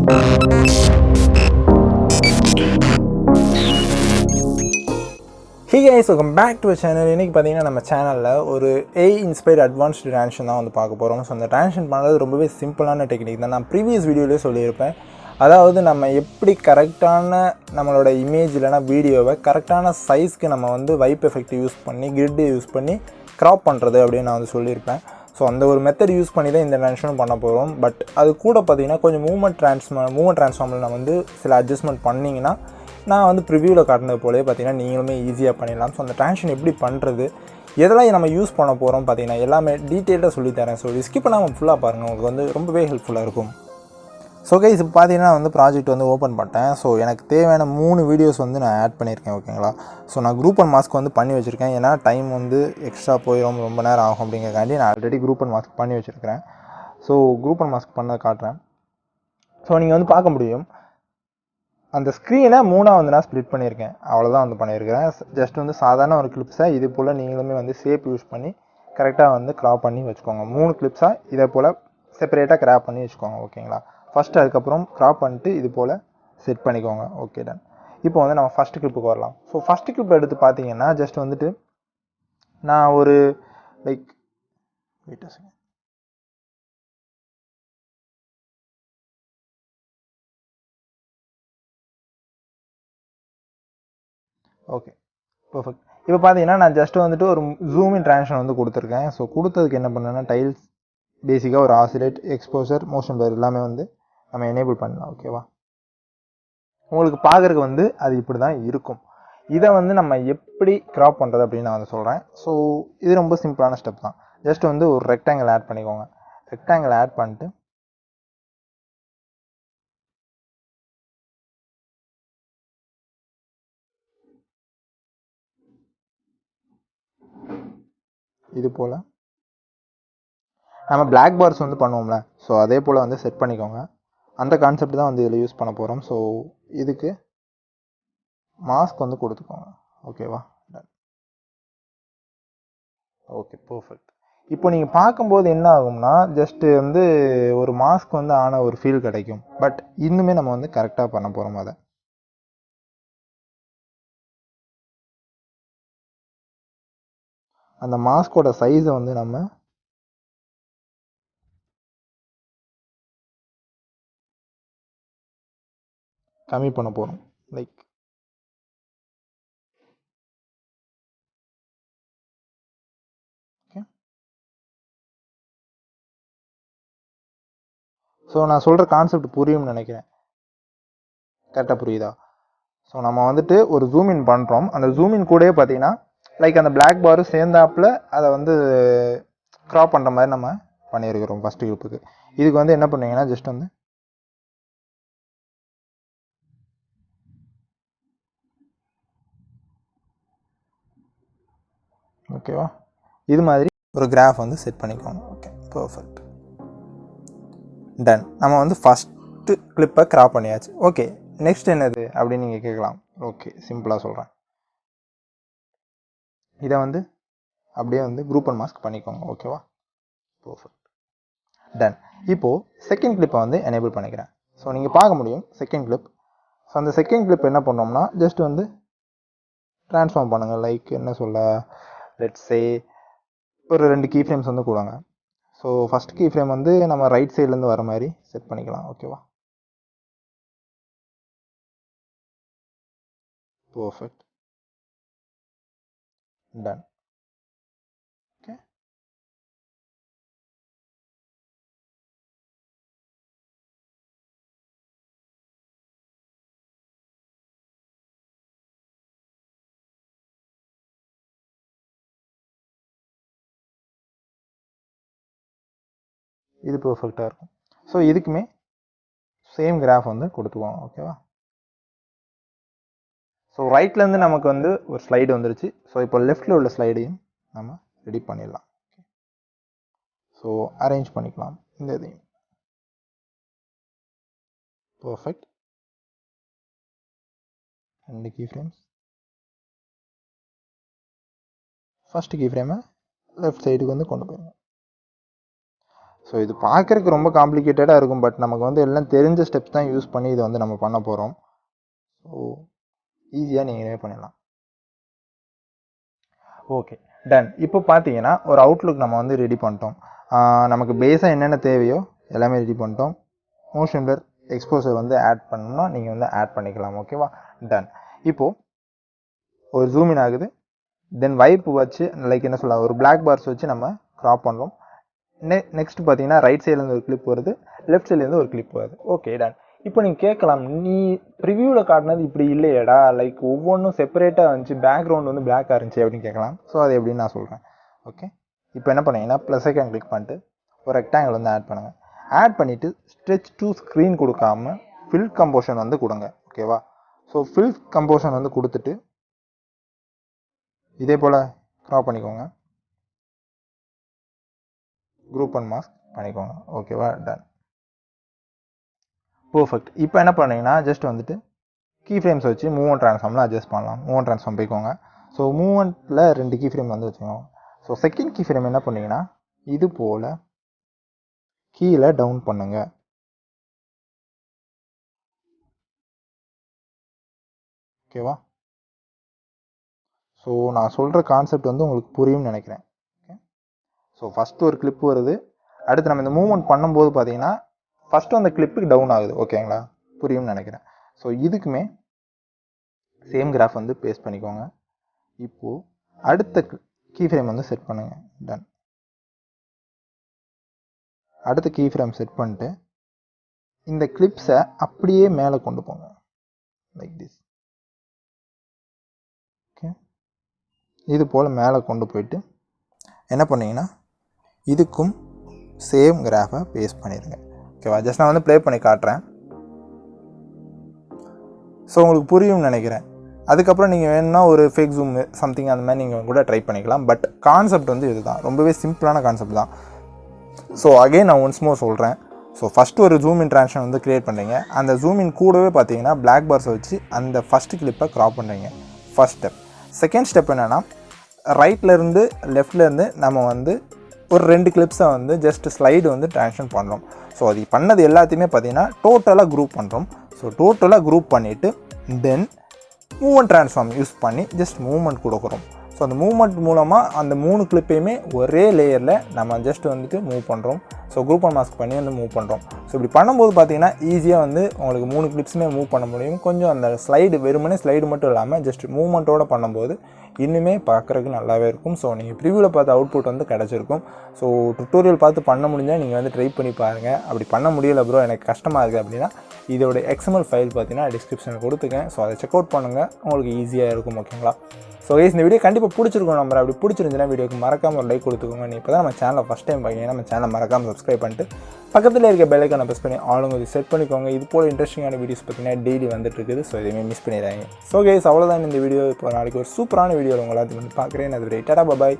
Hey guys, welcome back to our channel. இன்னைக்கு பாத்தீங்கன்னா நம்ம சேனல்ல ஒரு Inspired advanced transition தான் வந்து பார்க்க போறோம். சோ அந்த transition பண்றது ரொம்பவே சிம்பிளான டெக்னிக் தான். நான் ப்ரீவியஸ் வீடியோலயே சொல்லியிருப்பேன். அதாவது நம்ம எப்படி கரெக்ட்டான நம்மளோட இமேஜ் இல்லனா வீடியோவை கரெக்ட்டான சைஸ்க்கு நம்ம வந்து வைப் எஃபெக்ட் யூஸ் பண்ணி கிரிட் யூஸ் பண்ணி கிராப் பண்றது அப்படி நான் வந்து சொல்லியிருப்பேன். ஸோ அந்த ஒரு மெத்தட் யூஸ் பண்ணி தான் இந்த ட்ரான்ஸ்ஃபார்ம் பண்ண போகிறோம். பட் அது கூட பார்த்தீங்கன்னா கொஞ்சம் மூவ்மெண்ட் ட்ரான்ஸ்ஃபார்மில் நான் வந்து சில அட்ஜஸ்ட்மெண்ட் பண்ணிங்கன்னா நான் வந்து ப்ரிவியூவில் காட்டினது போலே பார்த்தீங்கன்னா நீங்களுமே ஈஸியாக பண்ணிடலாம். ஸோ அந்த ட்ரான்ஸ்ஃபார்ம் எப்படி பண்ணுறது, எதெல்லாம் நம்ம யூஸ் பண்ண போகிறோம் பார்த்தீங்கன்னா எல்லாமே டீட்டெயிலாக சொல்லித்தரேன். ஸோ ஸ்கிப் பண்ணாமல் ஃபுல்லாக பாருங்கள், உங்களுக்கு வந்து ரொம்பவே ஹெல்ப்ஃபுல்லாக இருக்கும். ஸோ கைஸ் இப்போ பார்த்தீங்கன்னா வந்து ப்ராஜெக்ட் வந்து ஓப்பன் பண்ணிட்டேன். ஸோ எனக்கு தேவையான 3 வீடியோஸ் வந்து நான் ஆட் பண்ணியிருக்கேன், ஓகேங்களா. ஸோ நான் குரூப் அண்ட் மாஸ்க் வந்து பண்ணி வச்சுருக்கேன். ஏன்னா டைம் வந்து எக்ஸ்ட்ரா போயிடும், ரொம்ப நேரம் ஆகும் அப்படிங்கிறக்காண்டி நான் ஆல்ரெடி குரூப் அண்ட் மாஸ்க் பண்ணி வச்சுருக்கிறேன். ஸோ குரூப் அண்ட் மாஸ்க் பண்ண காட்டுறேன். ஸோ நீங்கள் வந்து பார்க்க முடியும், அந்த ஸ்க்ரீனை 3ஆக வந்து நான் ஸ்ப்ளிட் பண்ணியிருக்கேன். அவ்வளோதான் வந்து பண்ணியிருக்கிறேன். ஜஸ்ட் வந்து சாதாரண ஒரு கிளிப்ஸாக இது போல் நீங்களுமே வந்து ஷேப் யூஸ் பண்ணி கரெக்டாக வந்து கிராப் பண்ணி வச்சுக்கோங்க. 3 கிளிப்ஸாக இதே போல் செப்பரேட்டாக கிராப் பண்ணி வச்சுக்கோங்க, ஓகேங்களா. ஃபஸ்ட்டு அதுக்கப்புறம் கிராப் பண்ணிட்டு இது போல் செட் பண்ணிக்கோங்க. Okay done. இப்போ வந்து நம்ம ஃபஸ்ட்டு கிளிப்புக்கு வரலாம். ஸோ ஃபஸ்ட்டு கிளிப் எடுத்து பார்த்தீங்கன்னா ஜஸ்ட் வந்துட்டு நான் ஒரு like wait second, okay perfect. இப்போ பார்த்தீங்கன்னா நான் ஜஸ்ட் வந்துட்டு ஒரு ஜூம் இன் ட்ரான்ஸ்ஃபார்ம் வந்து கொடுத்துருக்கேன். ஸோ கொடுத்ததுக்கு என்ன பண்ணேன்னா டைல்ஸ் பேசிக்காக ஒரு ஆசிலேட், எக்ஸ்போசர், மோஷன் பிளர் எல்லாமே வந்து நம்ம எனேபிள் பண்ணலாம், ஓகேவா. உங்களுக்கு பார்க்குறதுக்கு வந்து அது இப்படி தான் இருக்கும். இதை வந்து நம்ம எப்படி கிராப் பண்ணுறது அப்படின்னு நான் வந்து சொல்கிறேன். ஸோ இது ரொம்ப சிம்பிளான ஸ்டெப் தான். ஜஸ்ட் வந்து ஒரு ரெக்டாங்கிள் ஆட் பண்ணிக்கோங்க. ரெக்டாங்கிள் ஆட் பண்ணிட்டு இது போல் நம்ம பிளாக் பார்ஸ் வந்து பண்ணுவோம்ல, ஸோ அதே போல் வந்து செட் பண்ணிக்கோங்க. அந்த கான்செப்ட் தான் வந்து இதில் யூஸ் பண்ண போகிறோம். ஸோ இதுக்கு மாஸ்க் வந்து கொடுத்துக்கோங்க, ஓகேவா. Okay perfect. இப்போ நீங்கள் பார்க்கும்போது என்ன ஆகும்னா ஜஸ்ட்டு வந்து ஒரு மாஸ்க் வந்து ஆன ஒரு ஃபீல் கிடைக்கும். பட் இன்னுமே நம்ம வந்து கரெக்டாக பண்ண போகிறோம். அதை அந்த மாஸ்கோட சைஸை வந்து நம்ம கம்மி பண்ண போகிறோம். Like okay. ஸோ நான் சொல்கிற கான்செப்ட் புரியும்னு நினைக்கிறேன். கரெக்டாக புரியுதா? ஸோ நம்ம வந்துட்டு ஒரு ஜூம் இன் பண்ணுறோம். அந்த ஜூம் இன் கூடயே பார்த்தீங்கன்னா லைக் அந்த பிளாக் பாரும் சேர்ந்தாப்பில் அதை வந்து க்ராப் பண்ணுற மாதிரி நம்ம பண்ணியிருக்கிறோம் ஃபஸ்ட்டு குரூப்புக்கு. இதுக்கு வந்து என்ன பண்ணுவீங்கன்னா ஜஸ்ட் வந்து ஓகேவா, இது மாதிரி ஒரு கிராஃப் வந்து செட் பண்ணிக்கோங்க. Okay perfect done. நம்ம வந்து ஃபஸ்ட்டு கிளிப்பை கிராப் பண்ணியாச்சு. ஓகே நெக்ஸ்ட் என்னது அப்படின்னு நீங்கள் கேட்கலாம். ஓகே சிம்பிளாக சொல்கிறேன். இதை வந்து அப்படியே வந்து குரூப் அண்ட் மாஸ்க் பண்ணிக்கோங்க, ஓகேவா. Perfect ton. இப்போது செகண்ட் கிளிப்பை வந்து எனேபிள் பண்ணிக்கிறேன். ஸோ நீங்கள் பார்க்க முடியும் செகண்ட் கிளிப். ஸோ அந்த செகண்ட் கிளிப் என்ன பண்ணோம்னா ஜஸ்ட் வந்து ட்ரான்ஸ்ஃபார்ம் பண்ணுங்கள். லைக் என்ன சொல்ல, லெட்ஸ் சே ஒரு 2 கீ ஃப்ரேம்ஸ் வந்து கொடுங்க. ஸோ ஃபஸ்ட் கீ ஃப்ரேம் வந்து நம்ம ரைட் சைட்லேருந்து வர மாதிரி செட் பண்ணிக்கலாம், ஓகேவா. Perfect ton. ஓகே இது பர்ஃபெக்டாக இருக்கும். ஸோ இதுக்குமே சேம் கிராஃப் வந்து கொடுத்துக்குவோம், ஓகேவா. ஸோ ரைட்லேருந்து நமக்கு வந்து ஒரு ஸ்லைடு வந்துருச்சு. ஸோ இப்போ லெஃப்டில் உள்ள ஸ்லைடையும் நம்ம ரெடி பண்ணிடலாம். ஸோ அரேஞ்ச் பண்ணிக்கலாம் இந்த இதையும். Perfect. 2 key frames. First key ஃப்ரேமை லெஃப்ட் சைடுக்கு வந்து கொண்டு போயிருங்க. ஸோ இது பார்க்குறதுக்கு ரொம்ப காம்ப்ளிகேட்டடாக இருக்கும், பட் நமக்கு வந்து எல்லாம் தெரிஞ்ச ஸ்டெப்ஸ் தான் யூஸ் பண்ணி இதை வந்து நம்ம பண்ண போகிறோம். ஸோ ஈஸியாக நீங்களே பண்ணிடலாம். Okay, done. இப்போ பார்த்தீங்கன்னா ஒரு அவுட்லுக் நம்ம வந்து ரெடி பண்ணிட்டோம். நமக்கு பேஸாக என்னென்ன தேவையோ எல்லாமே ரெடி பண்ணிட்டோம். மோஷன் பிளர், எக்ஸ்போசர் வந்து ஆட் பண்ணணும்னா நீங்கள் வந்து ஆட் பண்ணிக்கலாம். ஓகேவா, டன். இப்போது ஒரு ஜூமின் ஆகுது, தென் வைப் வச்சு லைக் என்ன சொல்லலாம், ஒரு பிளாக் பார்ஸ் வச்சு நம்ம க்ராப் பண்ணுறோம். நெக்ஸ்ட் பார்த்தீங்கன்னா ரைட் சைட்லேருந்து ஒரு கிளிப் வருது, லெஃப்ட் சைட்லேருந்து ஒரு கிளிப் வருது. Okay, done. இப்போ நீங்கள் கேட்கலாம், நீ ப்ரிவியூவில் காட்டினது இப்படி இல்லையடா, லைக் ஒவ்வொன்றும் செப்பரேட்டாக இருந்துச்சு, பேக்ரவுண்ட் வந்து பிளாக்காக இருந்துச்சு அப்படின்னு கேட்கலாம். ஸோ அது எப்படின்னு நான் சொல்கிறேன். ஓகே, இப்போ என்ன பண்ணீங்கன்னா ப்ளஸ் ஐக்கான் கிளிக் பண்ணிட்டு ஒரு ரெக்டாங்கிள் வந்து ஆட் பண்ணுங்கள். ஆட் பண்ணிவிட்டு ஸ்ட்ரெச் டு ஸ்க்ரீன் கொடுக்காம ஃபில் கம்போஷன் வந்து கொடுங்க. ஓகேவா, ஸோ ஃபில் கம்போஷன் வந்து கொடுத்துட்டு இதே போல் க்ராப் பண்ணிக்கோங்க, குரூப் அண்ட் மாஸ்க் பண்ணிக்கோங்க. ஓகேவா, டன். பர்ஃபெக்ட். இப்போ என்ன பண்ணீங்கன்னா ஜஸ்ட் வந்துட்டு கீ ஃப்ரேம்ஸ் வச்சு மூவ்மெண்ட் ட்ரான்ஸ்ஃபார்ம்லாம் அட்ஜஸ்ட் பண்ணலாம். மூவ்மெண்ட் ட்ரான்ஸ்ஃபார்ம் போய்க்கோங்க. ஸோ மூவ்மெண்ட்டில் 2 கீ ஃப்ரேம் வந்து வச்சுக்கோங்க. ஸோ செகண்ட் கீ ஃப்ரேம் என்ன பண்ணிங்கன்னா இது போல் கீழே டவுன் பண்ணுங்க. ஓகேவா, ஸோ நான் சொல்கிற கான்செப்ட் வந்து உங்களுக்கு புரியும்னு நினைக்கிறேன். ஓகே, ஸோ ஃபஸ்ட்டு ஒரு கிளிப் வருது, அடுத்து நம்ம இந்த மூவ்மெண்ட் பண்ணும்போது பார்த்தீங்கன்னா ஃபஸ்ட்டு அந்த கிளிப்புக்கு டவுன் ஆகுது. ஓகேங்களா, புரியும்னு நினைக்கிறேன். ஸோ இதுக்குமே சேம் கிராஃப் வந்து பேஸ்ட் பண்ணிக்கோங்க. இப்போது அடுத்த கீ ஃப்ரேம் வந்து செட் பண்ணுங்கள். டன். அடுத்த கீ ஃப்ரேம் செட் பண்ணிட்டு இந்த கிளிப்ஸை அப்படியே மேலே கொண்டு போங்க, லைக் திஸ். ஓகே, இது போல் மேலே கொண்டு போயிட்டு என்ன பண்ணீங்கன்னா இதுக்கும் சேம் கிராஃபை பேஸ்ட் பண்ணிடுங்க. ஓகேவா, ஜஸ்ட் நான் வந்து ப்ளே பண்ணி காட்டுறேன். ஸோ உங்களுக்கு புரியும்னு நினைக்கிறேன். அதுக்கப்புறம் நீங்கள் வேணும்னா ஒரு ஃபேக் ஜூம் சம்திங் அந்த மாதிரி நீங்கள் கூட ட்ரை பண்ணிக்கலாம். பட் கான்செப்ட் வந்து இதுதான், ரொம்பவே சிம்பிளான கான்செப்ட் தான். ஸோ அகெயின் நான் ஒன்ஸ் மோர் சொல்கிறேன். ஸோ ஃபஸ்ட்டு ஒரு ஜூம் இன் ட்ரான்ஸ்ஃபார்ம் வந்து க்ரியேட் பண்ணுறீங்க. அந்த ஜூம் இன் கூடவே பார்த்தீங்கன்னா பிளாக் பார்ஸை வச்சு அந்த ஃபஸ்ட்டு கிளிப்பை க்ராப் பண்ணுறீங்க. First step. செகண்ட் ஸ்டெப் என்னென்னா ரைட்லேருந்து லெஃப்ட்லேருந்து நம்ம வந்து ஒரு 2 கிளிப்ஸை வந்து ஜஸ்ட் ஸ்லைடு வந்து ட்ரான்ஸ்ஃபார்ம் பண்ணுறோம். ஸோ அது பண்ணது எல்லாத்தையுமே பார்த்தீங்கன்னா டோட்டலாக குரூப் பண்ணுறோம். ஸோ டோட்டலாக குரூப் பண்ணிவிட்டு தென் மூவ்மெண்ட் ட்ரான்ஸ்ஃபார்ம் யூஸ் பண்ணி ஜஸ்ட் மூவ்மெண்ட் கொடுக்குறோம். ஸோ அந்த மூவ்மெண்ட் மூலமாக அந்த 3 கிளிப்பையுமே ஒரே லேயரில் நம்ம ஜஸ்ட் வந்துட்டு மூவ் பண்ணுறோம். ஸோ குரூப் அண்ட் மாஸ்க் பண்ணி வந்து மூவ் பண்ணுறோம். ஸோ இப்படி பண்ணும்போது பார்த்தீங்கன்னா ஈஸியாக வந்து உங்களுக்கு 3 கிளிப்ஸுமே மூவ் பண்ண முடியும். கொஞ்சம் அந்த ஸ்லைடு வெறுமனே ஸ்லைடு மட்டும் இல்லாமல் ஜஸ்ட் மூவ்மெண்ட்டோடு பண்ணும்போது இன்னுமே பார்க்குறதுக்கு நல்லாவே இருக்கும். ஸோ நீங்கள் ப்ரிவியூவில் பார்த்த அவுட்புட் வந்து கிடச்சிருக்கும். ஸோ டுட்டோரியல் பார்த்து பண்ண முடிஞ்சால் நீங்கள் வந்து ட்ரை பண்ணி பாருங்கள். அப்படி பண்ண முடியலை ப்ரோ, எனக்கு கஷ்டமாக இருக்குது அப்படின்னா இதோட எக்ஸ்எம்எல் ஃபைல் பார்த்தீங்கன்னா டிஸ்கிரிப்ஷனில் கொடுத்துருக்கேன். ஸோ அதை செக் அவுட் பண்ணுங்கள், உங்களுக்கு ஈஸியாக இருக்கும். ஓகேங்களா, ஸோ இந்த வீடியோ கண்டிப்பாக பிடிச்சிருக்கும். நம்பர் அப்படி பிடிச்சிருந்துச்சுன்னா வீடியோக்கு மறக்காமல் ஒரு லைக் கொடுத்துக்கோங்க. நீ இப்போ தான் நம்ம சேனலை ஃபஸ்ட் டைம் பார்க்கீங்கன்னா நம்ம சேனலை மறக்காமல் சப்ஸ்கிரைப் பண்ணிட்டு பக்கத்தில் இருக்க பெல் ஐக்கானை ப்ரெஸ் பண்ணி ஆளுங்க செட் பண்ணிக்கோங்க. இது போல் இன்ட்ரெஸ்டிங்கான வீடியோஸ் பார்த்தீங்கன்னா டெய்லி வந்துட்டு இருக்குது. ஸோ எதுவுமே மிஸ் பண்ணிடுறாங்க. ஸோ கைஸ், அவ்வளோதான் இந்த வீடியோ. இப்போ நாளைக்கு ஒரு சூப்பரான வீடியோ உங்களை வந்து பார்க்குறேன். அது டாடா, பாய்.